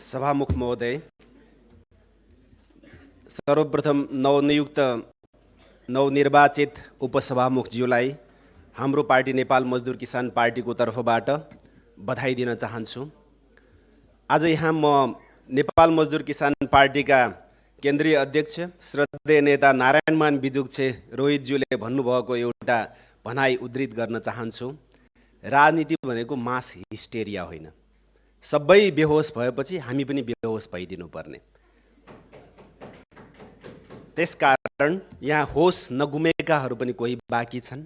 सभामुख महोदय, सर्वप्रथम नवनियुक्त नवनिर्वाचित उपसभामुखज्यूलाई हाम्रो पार्टी नेपाल मजदुर किसान पार्टीको तर्फबाट बधाई दिन चाहन्छु। आज यहाँ म नेपाल मजदुर किसान पार्टीका केन्द्रीय अध्यक्ष श्रद्धेय नेता नारायणमान बिजुक्छे रोहितज्यूले भन्नुभएको एउटा भनाइ उद्धृत गर्न चाहन्छु। राजनीति भनेको मास हिस्टेरिया होइन। सबै बेहोस भएपछि हामी पनि बेहोस भइदिनु पर्ने। त्यसकारण यहाँ होस नगुमेकाहरू पनि कोही बाँकी छन्।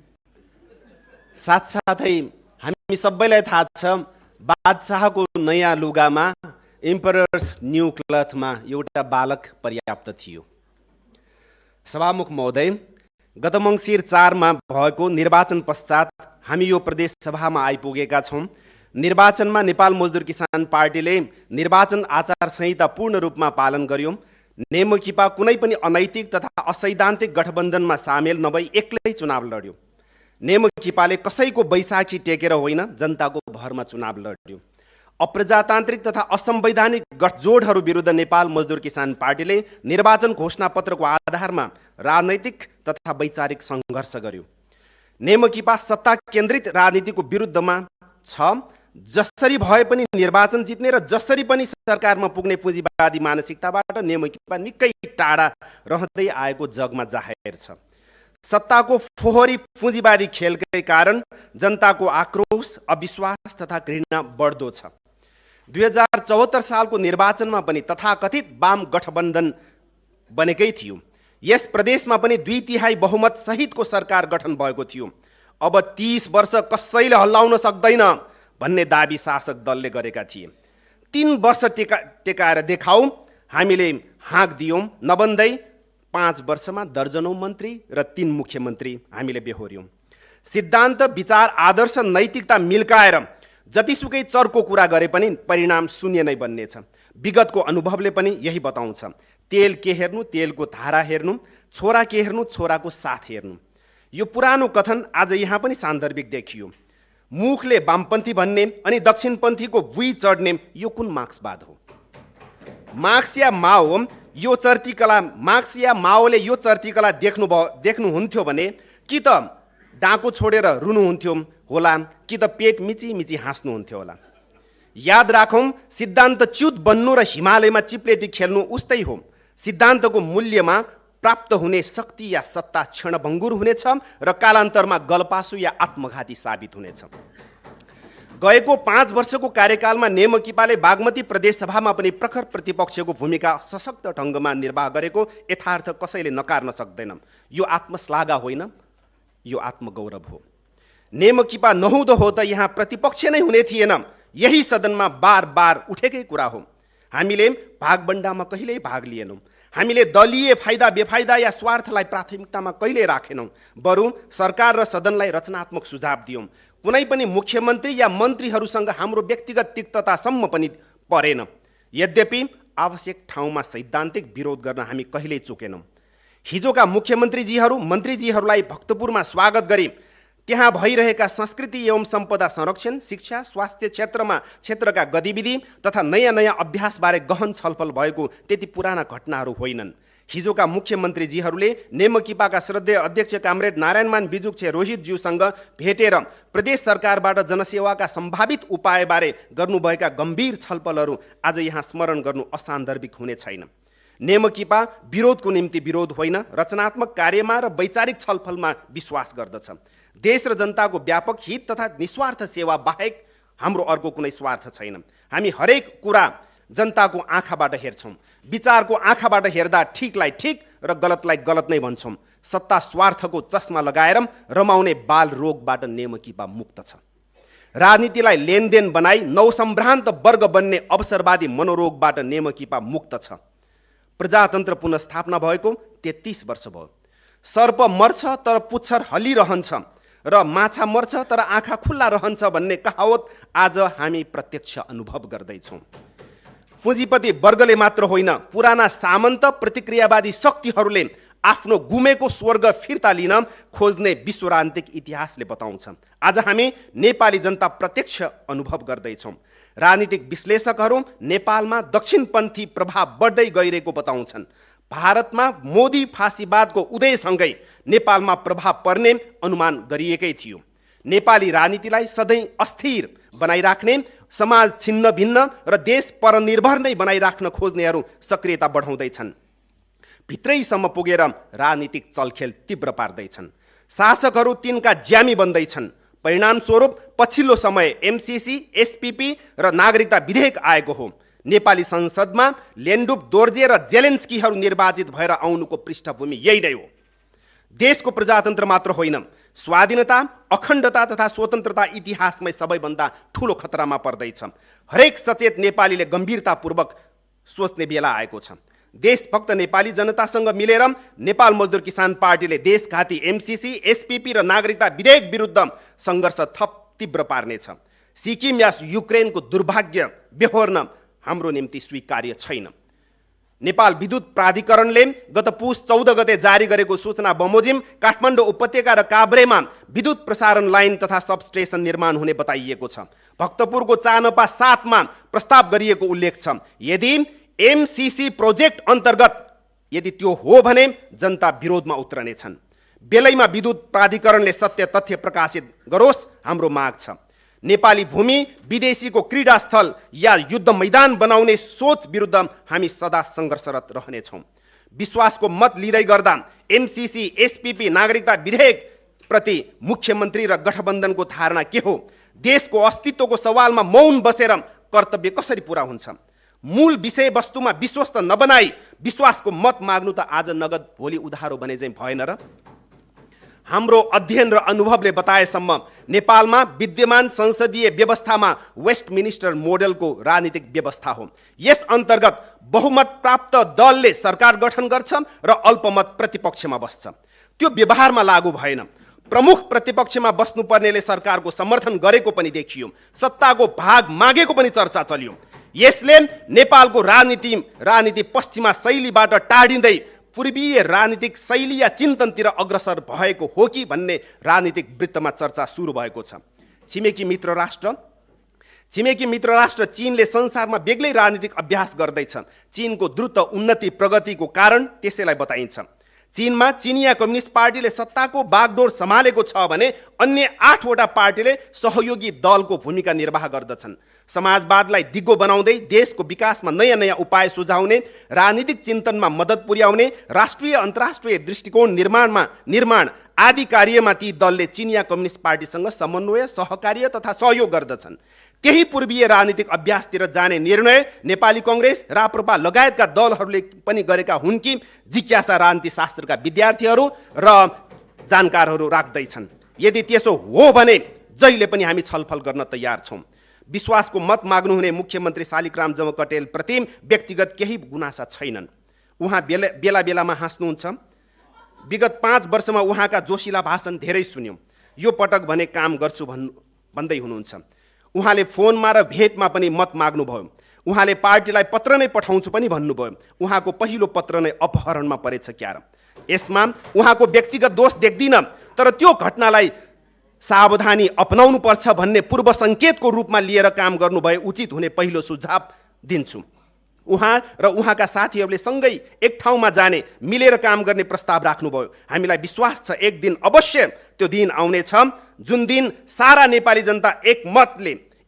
साथसाथै हामी सबैलाई थाहा छ, बादशाहको नयाँ लुगामा, इम्परर्स न्यू क्लथमा एउटा बालक पर्याप्त थियो। सभामुख महोदय, गत मङ्सिर 4 मा भएको निर्वाचन पश्चात हामी यो प्रदेश सभामा आइपुगेका छौँ। निर्वाचनमा नेपाल मजदुर किसान पार्टीले निर्वाचन आचार संहिता पूर्ण रूपमा पालन गर्यो। नेमकिपा कुनै पनि अनैतिक तथा असैद्धान्तिक गठबन्धनमा सामेल नभई एक्लै चुनाव लड्यो। नेमकिपाले कसैको बैसाखी टेकेर होइन, जनताको भरमा चुनाव लड्यो। अप्रजातान्त्रिक तथा असंवैधानिक गठजोडहरू विरुद्ध नेपाल मजदुर किसान पार्टीले निर्वाचन घोषणापत्रको आधारमा राजनैतिक तथा वैचारिक सङ्घर्ष गर्यो। नेमकिपा सत्ता केन्द्रित राजनीतिको विरुद्धमा छ। जसरी भए पनि निर्वाचन जित्ने र जसरी पनि सरकारमा पुग्ने पुँजीवादी मानसिकताबाट नेमकिपा निकै टाढा रहँदै आएको जगमा जाहेर छ। सत्ताको फोहोरी पुँजीवादी खेलकै कारण जनताको आक्रोश, अविश्वास तथा घृणा बढ्दो छ। 2074 सालको निर्वाचनमा पनि तथाकथित वाम गठबन्धन बनेकै थियो। यस प्रदेशमा पनि 2/3 बहुमत सहितको सरकार गठन भएको थियो। अब 30 वर्ष कसैले हल्लाउन सक्दैन भन्ने दाबी शासक दलले गरेका थिए। 3 वर्ष टेकाएर देखाऊ हामीले हाँक दियौँ नभन्दै 5 वर्षमा दर्जनौं मन्त्री र 3 मुख्यमन्त्री हामीले बेहोर्यौँ। सिद्धान्त, विचार, आदर्श, नैतिकता मिल्काएर जतिसुकै चर्को कुरा गरे पनि परिणाम शून्य नै बन्नेछ। विगतको अनुभवले पनि यही बताउँछ। तेल के हेर्नु, तेलको धारा हेर्नु, छोरा के हेर्नु, छोराको साथ हेर्नु। यो पुरानो कथन आज यहाँ पनि सान्दर्भिक देखियो। मुखले वामपन्थी भन्ने अनि दक्षिणपन्थीको बुई चढ्ने यो कुन मार्क्सवाद हो? मार्क्स या माओले यो चर्तीकला देख्नुहुन्थ्यो भने कि त डाँको छोडेर रुनुहुन्थ्यो होला, कि त पेट मिची मिची हाँस्नुहुन्थ्यो होला। याद राखौँ, सिद्धान्त च्युत बन्नु र हिमालयमा चिप्लेटी खेल्नु उस्तै हो। सिद्धान्तको मूल्यमा प्राप्त हुने शक्ति या सत्ता क्षणभङ्गुर हुनेछ र कालान्तरमा गलपासु या आत्मघाती साबित हुनेछ। गएको 5 वर्षको कार्यकालमा नेमकिपाले बागमती प्रदेशसभामा पनि प्रखर प्रतिपक्षको भूमिका सशक्त ढङ्गमा निर्वाह गरेको यथार्थ कसैले नकार्न सक्दैन। यो आत्मश्लाघा होइन, यो आत्मगौरव हो। नेमकिपा नहुँदो हो त यहाँ प्रतिपक्ष नै हुने थिएन। यही सदनमा बार बार उठेकै कुरा हो। हामीले भागबण्डामा कहिल्यै भाग लिएनौँ। हामीले दलीय फाइदा बेफाइदा या स्वार्थलाई प्राथमिकतामा कहिल्यै राखेनौँ। बरु सरकार र सदनलाई रचनात्मक सुझाव दियौँ। कुनै पनि मुख्यमन्त्री या मन्त्रीहरूसँग हाम्रो व्यक्तिगत तिक्ततासम्म पनि परेन। यद्यपि आवश्यक ठाउँमा सैद्धान्तिक विरोध गर्न हामी कहिल्यै चुकेनौँ। हिजोका मुख्यमन्त्रीजीहरू, मन्त्रीजीहरूलाई भक्तपुरमा स्वागत गरी त्यहाँ भइरहेका संस्कृति एवं सम्पदा संरक्षण, शिक्षा, स्वास्थ्य क्षेत्रका गतिविधि तथा नयाँ नयाँ अभ्यासबारे गहन छलफल भएको त्यति पुराना घटनाहरू होइनन्। हिजोका मुख्यमन्त्रीजीहरूले नेमकिपाका श्रद्धेय अध्यक्ष कामरेड नारायणमान बिजुक्छे रोहितज्यूसँग भेटेर प्रदेश सरकारबाट जनसेवाका सम्भावित उपायबारे गर्नुभएका गम्भीर छलफलहरू आज यहाँ स्मरण गर्नु असान्दर्भिक हुने छैन। नेमकिपा विरोधको निम्ति विरोध होइन, रचनात्मक कार्यमा र वैचारिक छलफलमा विश्वास गर्दछ। देश र जनताको व्यापक हित तथा निस्वार्थ सेवा बाहेक हाम्रो अर्को कुनै स्वार्थ छैन। हामी हरेक कुरा जनताको आँखाबाट हेर्छौँ। विचारको आँखाबाट हेर्दा ठिकलाई ठिक र गलतलाई गलत नै भन्छौँ। सत्ता स्वार्थको चस्मा लगाएर रमाउने बाल रोगबाट नेमकिपा मुक्त छ। राजनीतिलाई लेनदेन बनाई नवसम्भ्रान्त वर्ग बन्ने अवसरवादी मनोरोगबाट नेमकिपा मुक्त छ। प्रजातन्त्र पुनस्थापना भएको 33 वर्ष भयो। सर्प मर्छ तर पुच्छर हलिरहन्छ र माछा मर्छ तर आँखा खुल्ला रहन्छ भन्ने कहावत आज हामी प्रत्यक्ष अनुभव गर्दैछौँ। पुँजीपति वर्गले मात्र होइन, पुराना सामन्त प्रतिक्रियावादी शक्तिहरूले आफ्नो गुमेको स्वर्ग फिर्ता लिन खोज्ने विश्वरान्तिक इतिहासले बताउँछ। आज हामी नेपाली जनता प्रत्यक्ष अनुभव गर्दैछौँ। राजनीतिक विश्लेषकहरू नेपालमा दक्षिणपन्थी प्रभाव बढ्दै गइरहेको बताउँछन्। भारतमा मोदी फाँसीवादको उदयसँगै नेपालमा प्रभाव पर्ने अनुमान गरिएकै थियो। नेपाली राजनीतिलाई सधैँ अस्थिर बनाइराख्ने, समाज छिन्न भिन्न र देश परनिर्भर नै बनाइराख्न खोज्नेहरू सक्रियता बढाउँदैछन्। भित्रैसम्म पुगेर राजनीतिक चलखेल तीव्र पार्दैछन्। शासकहरू तिनका ज्यामी बन्दैछन्। परिणामस्वरूप पछिल्लो समय एमसीसी, एसपीपी र नागरिकता विधेयक आएको हो। नेपाली संसदमा लेन्डुप, दोर्जे र जेलेन्स्कीहरू निर्वाचित भएर आउनुको पृष्ठभूमि यही नै हो। देशको प्रजातन्त्र मात्र होइन, स्वाधीनता, अखण्डता तथा स्वतन्त्रता इतिहासमै सबैभन्दा ठूलो खतरामा पर्दैछ। हरेक सचेत नेपालीले गम्भीरतापूर्वक सोच्ने बेला आएको छ। देशभक्त नेपाली जनतासँग मिलेर नेपाल मजदुर किसान पार्टीले देशघाती एमसीसी, एसपीपी र नागरिकता विधेयक विरुद्ध सङ्घर्ष थप तीव्र पार्नेछ। सिक्किम या युक्रेनको दुर्भाग्य बेहोर्न हाम्रो निम्ति स्वीकार्य छैन। नेपाल विद्युत प्राधिकरणले गत पुस 14 गते जारी गरेको सूचना बमोजिम काठमाडौँ उपत्यका र काभ्रेमा विद्युत प्रसारण लाइन तथा सबस्टेसन निर्माण हुने बताइएको छ। भक्तपुरको चानपा 7 मा प्रस्ताव गरिएको उल्लेख छ। यदि एमसीसी प्रोजेक्ट अन्तर्गत यदि त्यो हो भने जनता विरोधमा उत्रनेछन्। बेलैमा विद्युत प्राधिकरणले सत्य तथ्य प्रकाशित गरोस्, हाम्रो माग छ। नेपाली भूमि विदेशीको क्रीडास्थल या युद्ध मैदान बनाउने सोच विरुद्ध हामी सदा सङ्घर्षरत रहनेछौँ। विश्वासको मत लिँदै गर्दा एमसीसी, एसपीपी, नागरिकता विधेयक प्रति मुख्यमन्त्री र गठबन्धनको धारणा के हो? देशको अस्तित्वको सवालमा मौन बसेर कर्तव्य कसरी पुरा हुन्छ? मूल विषयवस्तुमा विश्वस्त नबनाई विश्वासको मत माग्नु त आज नगद भोलि उधारो भने चाहिँ भएन र? हाम्रो अध्ययन र अनुभवले बताएसम्म नेपालमा विद्यमान संसदीय व्यवस्थामा वेस्टमिनिस्टर मोडेलको राजनीतिक व्यवस्था हो। यस अन्तर्गत बहुमत प्राप्त दलले सरकार गठन गर्छ र अल्पमत प्रतिपक्षमा बस्छ। त्यो व्यवहारमा लागू भएन। प्रमुख प्रतिपक्षमा बस्नुपर्नेले सरकारको समर्थन गरेको पनि देखियो। सत्ताको भाग मागेको पनि चर्चा चल्यो। यसले नेपालको राजनीति पश्चिमा शैलीबाट टाढिँदै पूर्वीय राजनीतिक शैली या चिन्तनतिर अग्रसर भएको हो कि भन्ने राजनीतिक वृत्तमा चर्चा सुरु भएको छ। छिमेकी मित्र राष्ट्र चीनले संसारमा बेग्लै राजनीतिक अभ्यास गर्दैछ। चीनको द्रुत उन्नति प्रगतिको कारण त्यसैलाई बताइन्छ। चीनमा चिनिया कम्युनिस्ट पार्टीले सत्ताको बागडोर सम्हालेको छ भने अन्य 8 वटा पार्टीले सहयोगी दलको भूमिका निर्वाह गर्दछन्। समाजवादलाई दिगो बनाउँदै देशको विकासमा नयाँ नयाँ उपाय सुझाउने, राजनीतिक चिन्तनमा मद्दत पुर्याउने, राष्ट्रिय अन्तर्राष्ट्रिय दृष्टिकोण निर्माण आदि कार्यमा ती दलले चिनिया कम्युनिस्ट पार्टीसँग समन्वय, सहकार्य तथा सहयोग गर्दछन्। त्यही पूर्वीय राजनीतिक अभ्यासतिर जाने निर्णय नेपाली कङ्ग्रेस, राप्रपा लगायतका दलहरूले पनि गरेका हुन् कि जिज्ञासा राजनीति शास्त्रका विद्यार्थीहरू र जानकारहरू राख्दैछन्। यदि त्यसो हो भने जहिले पनि हामी छलफल गर्न तयार छौँ। विश्वासको मत माग्नुहुने मुख्यमन्त्री शालिग्राम जमकटेल प्रति व्यक्तिगत केही गुनासा छैनन्। उहाँ बेला बेलामा हाँस्नुहुन्छ। विगत 5 वर्षमा उहाँका जोशीला भाषण धेरै सुन्यौँ। यो पटक भने काम गर्छु भन्दै हुनुहुन्छ। उहाँले फोनमा र भेटमा पनि मत माग्नुभयो। उहाँले पार्टीलाई पत्र नै पठाउँछु पनि भन्नुभयो। उहाँको पहिलो पत्र नै अपहरणमा परेछ क्या र? यसमा उहाँको व्यक्तिगत दोष देख्दिन, तर त्यो घटनालाई सावधानी अपनाउनु पर्छ भन्ने पूर्व सङ्केतको रूपमा लिएर काम गर्नुभए उचित हुने पहिलो सुझाव दिन्छु। उहाँ र उहाँका साथीहरूले सँगै एक ठाउँमा जाने, मिलेर काम गर्ने प्रस्ताव राख्नुभयो। हामीलाई विश्वास छ एक दिन अवश्य त्यो दिन आउनेछ जुन दिन सारा नेपाली जनता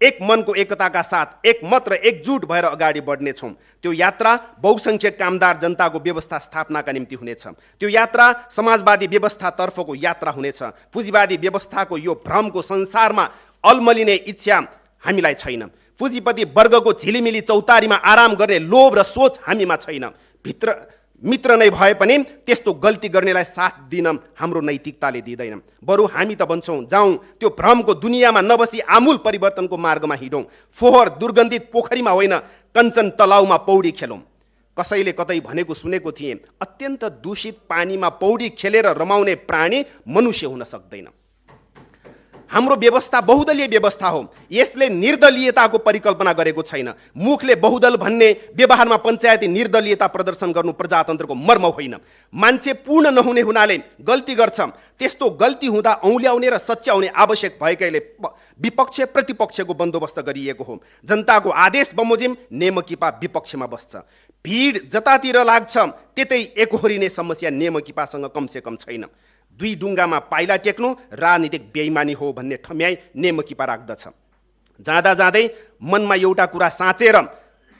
एक मनको एकताका साथ एकमत र एकजुट भएर अगाडि बढ्नेछौँ। त्यो यात्रा बहुसङ्ख्यक कामदार जनताको व्यवस्था स्थापनाका निम्ति हुनेछ। त्यो यात्रा समाजवादी व्यवस्थातर्फको यात्रा हुनेछ। पुँजीवादी व्यवस्थाको यो भ्रमको संसारमा अल्मलिने इच्छा हामीलाई छैन। पुँजीपति वर्गको झिलिमिली चौतारीमा आराम गर्ने लोभ र सोच हामीमा छैन। मित्र नै भए पनि त्यस्तो गल्ती गर्नेलाई साथ दिन हाम्रो नैतिकताले दिँदैन। बरु हामी त भन्छौँ जाउँ त्यो भ्रमको दुनियाँमा नबसी आमूल परिवर्तनको मार्गमा हिँडौँ। फोहोर दुर्गन्धित पोखरीमा होइन, कञ्चन तलाउमा पौडी खेलौँ। कसैले कतै भनेको सुनेको थिएँ, अत्यन्त दूषित पानीमा पौडी खेलेर रमाउने प्राणी मनुष्य हुन सक्दैन। हाम्रो व्यवस्था बहुदलीय व्यवस्था हो। यसले निर्दलीयताको परिकल्पना गरेको छैन। मुखले बहुदल भन्ने व्यवहारमा पञ्चायती निर्दलीयता प्रदर्शन गर्नु प्रजातन्त्रको मर्म होइन। मान्छे पूर्ण नहुने हुनाले गल्ती गर्छ। त्यस्तो गल्ती हुँदा औँल्याउने र सच्याउने आवश्यक भएकैले विपक्ष प्रतिपक्षको बन्दोबस्त गरिएको हो। जनताको आदेश बमोजिम नेमकिपा विपक्षमा बस्छ। भिड जतातिर लाग्छ त्यतै एकहोरिने समस्या नेमकिपासँग कमसेकम छैन। दुई डुङ्गामा पाइला टेक्नु राजनीतिक बेइमानी हो भन्ने ठम्याइ नेमकिपा राख्दछ। जाँदा जाँदै मनमा एउटा कुरा साँचेर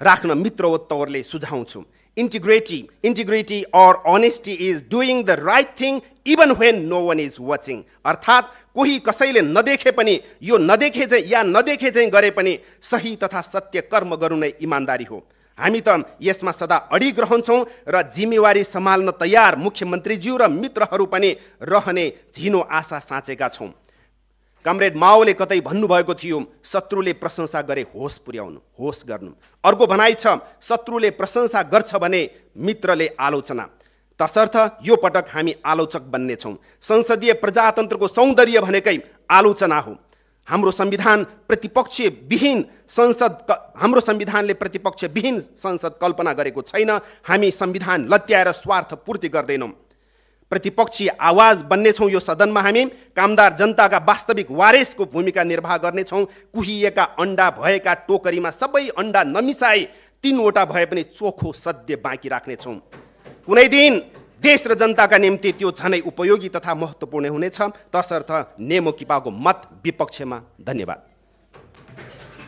राख्न मित्र तौरले सुझाउँछु। Integrity or honesty is doing the right thing even when no one is watching. अर्थात् कोही कसैले नदेखे पनि यो नदेखे चाहिँ या नदेखे चाहिँ गरे पनि सही तथा सत्य कर्म गर्नु नै इमान्दारी हो। हामी त यसमा सदा अडिग रहन्छौँ र जिम्मेवारी सम्हाल्न तयार मुख्यमन्त्रीज्यू र मित्रहरू पनि रहने झिनो आशा साँचेका छौँ। कमरेड माओले कतै भन्नुभएको थियो, शत्रुले प्रशंसा गरे होस पुर्याउनु, होस गर्नु। अर्को भनाइ छ, शत्रुले प्रशंसा गर्छ भने मित्रले आलोचना। तसर्थ यो पटक हामी आलोचक बन्ने छौँ। संसदीय प्रजातन्त्रको सौन्दर्य भनेकै आलोचना हो। हाम्रो संविधानले प्रतिपक्ष विहीन संसद कल्पना गरेको छैन। हामी संविधान लत्याएर स्वार्थ पूर्ति गर्दैनौँ। प्रतिपक्षी आवाज बन्नेछौँ। यो सदनमा हामी कामदार जनताका वास्तविक वारिसको भूमिका निर्वाह गर्नेछौँ। कुहिएका अन्डा भएका टोकरीमा सबै अन्डा नमिसाई 3वटा भए पनि चोखो सत्य बाँकी राख्नेछौँ। कुनै दिन देश र जनताका निम्ति त्यो झनै उपयोगी तथा महत्त्वपूर्ण हुनेछ। तसर्थ नेमकिपाको मत विपक्षमा। धन्यवाद।